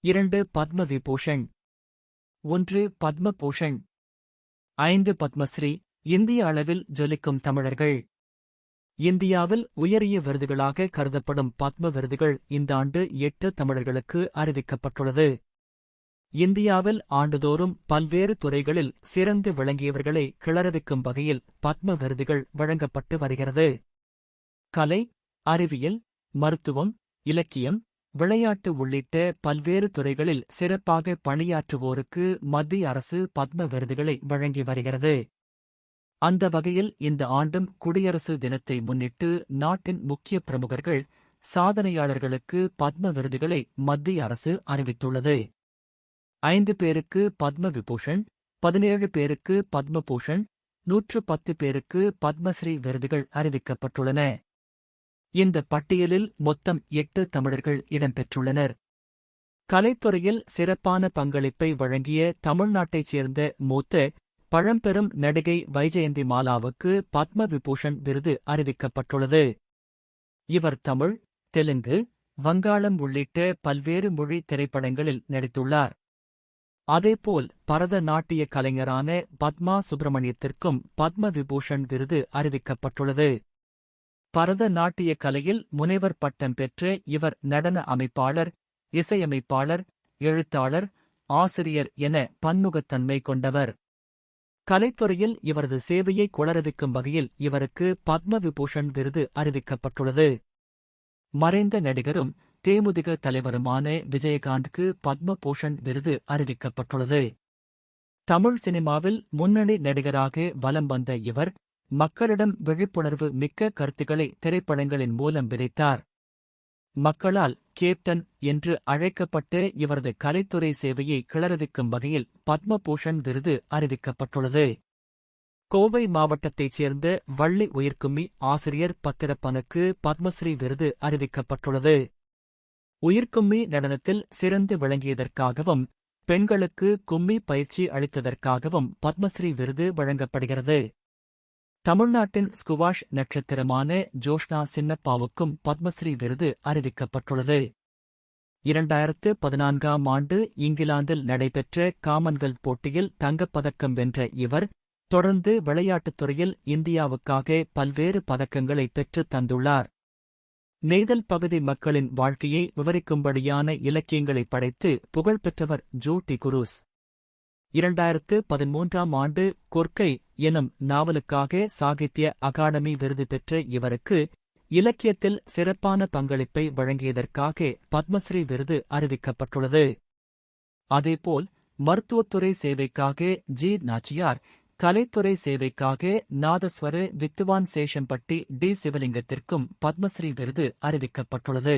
2 பத்ம விபூஷன். 1 பத்ம பூஷன். 5 பத்மஸ்ரீ. இந்திய அளவில் ஜொலிக்கும் தமிழர்கள். இந்தியாவில் உயரிய விருதுகளாக கருதப்படும் பத்ம விருதுகள் இந்த ஆண்டு 8 தமிழர்களுக்கு அறிவிக்கப்பட்டுள்ளது. இந்தியாவில் ஆண்டுதோறும் பல்வேறு துறைகளில் சிறந்து விளங்கியவர்களை கிளறவிக்கும் வகையில் பத்ம விருதுகள் வழங்கப்பட்டு வருகிறது. கலை, அறிவியல், மருத்துவம், இலக்கியம், விளையாட்டு உள்ளிட்ட பல்வேறு துறைகளில் சிறப்பாக பணியாற்றுவோருக்கு மத்திய அரசு பத்ம விருதுகளை வழங்கி வருகிறது. அந்த வகையில் இந்த ஆண்டும் குடியரசு தினத்தை முன்னிட்டு நாட்டின் முக்கிய பிரமுகர்கள், சாதனையாளர்களுக்கு பத்ம விருதுகளை மத்திய அரசு அறிவித்துள்ளது. 5 பேருக்கு பத்ம விபூஷன், 17 பேருக்கு பத்ம பூஷன், 110 பேருக்கு பத்மஸ்ரீ விருதுகள் அறிவிக்கப்பட்டுள்ளன. இந்த பட்டியலில் மொத்தம் 8 தமிழர்கள் இடம்பெற்றுள்ளனர். கலைத்துறையில் சிறப்பான பங்களிப்பை வழங்கிய தமிழ்நாட்டைச் சேர்ந்த மூத்த பழம்பெரும் நடிகை வைஜெயந்தி மாலாவுக்கு பத்ம விபூஷன் விருது அறிவிக்கப்பட்டுள்ளது. இவர் தமிழ், தெலுங்கு, வங்காளம் உள்ளிட்ட பல்வேறு மொழி திரைப்படங்களில் நடித்துள்ளார். அதேபோல் பரத நாட்டிய கலைஞரான பத்மா சுப்பிரமணியத்திற்கும் பத்ம விபூஷன் விருது அறிவிக்கப்பட்டுள்ளது. பரத நாட்டிய கலையில் முனைவர் பட்டம் பெற்ற இவர் நடன அமைப்பாளர், இசையமைப்பாளர், எழுத்தாளர், ஆசிரியர் என பன்முகத்தன்மை கொண்டவர். கலைத்துறையில் இவரது சேவையை குளறவிக்கும் வகையில் இவருக்கு பத்ம விபூஷன் விருது அறிவிக்கப்பட்டுள்ளது. மறைந்த நடிகரும் தேமுதிக தலைவருமான விஜயகாந்துக்கு பத்ம பூஷன் விருது அறிவிக்கப்பட்டுள்ளது. தமிழ் சினிமாவில் முன்னணி நடிகராக வலம் வந்த இவர் மக்களிடம் விழிப்புணர்வு மிக்க கருத்துக்களை திரைப்படங்களின் மூலம் விதைத்தார். மக்களால் கேப்டன் என்று அழைக்கப்பட்ட இவரது கலைத்துறை சேவையை கிளறவிக்கும் வகையில் பத்ம பூஷன் விருது அறிவிக்கப்பட்டுள்ளது. கோவை மாவட்டத்தைச் சேர்ந்த வள்ளி உயிர்க்கும்மி ஆசிரியர் பத்திரப்பனுக்கு பத்மஸ்ரீ விருது அறிவிக்கப்பட்டுள்ளது. உயிர்க்கும்மி நடனத்தில் சிறந்து விளங்கியதற்காகவும் பெண்களுக்கு கும்மி பயிற்சி அளித்ததற்காகவும் பத்மஸ்ரீ விருது வழங்கப்படுகிறது. தமிழ்நாட்டின் ஸ்குவாஷ் நட்சத்திரமான ஜோஷ்னா சின்னப்பாவுக்கும் பத்மஸ்ரீ விருது அறிவிக்கப்பட்டுள்ளது. 2014ஆம் ஆண்டு இங்கிலாந்தில் நடைபெற்ற காமன்வெல்த் போட்டியில் தங்கப்பதக்கம் வென்ற இவர் தொடர்ந்து விளையாட்டுத் துறையில் இந்தியாவுக்காக பல்வேறு பதக்கங்களை பெற்றுத் தந்துள்ளார். நெய்தல் பகுதி மக்களின் வாழ்க்கையை விவரிக்கும்படியான இலக்கியங்களை படைத்து புகழ்பெற்றவர் ஜூட்டி குரூஸ். 2013ஆம் ஆண்டு கொர்க்கை எனும் நாவலுக்காக சாகித்ய அகாடமி விருது பெற்ற இவருக்கு இலக்கியத்தில் சிறப்பான பங்களிப்பை வழங்கியதற்காக பத்மஸ்ரீ விருது அறிவிக்கப்பட்டுள்ளது. அதேபோல் மருத்துவத்துறை சேவைக்காக ஜி. நாச்சியார், கலைத்துறை சேவைக்காக நாதஸ்வர வித்துவான் சேஷம்பட்டி டி. சிவலிங்கத்திற்கும் பத்மஸ்ரீ விருது அறிவிக்கப்பட்டுள்ளது.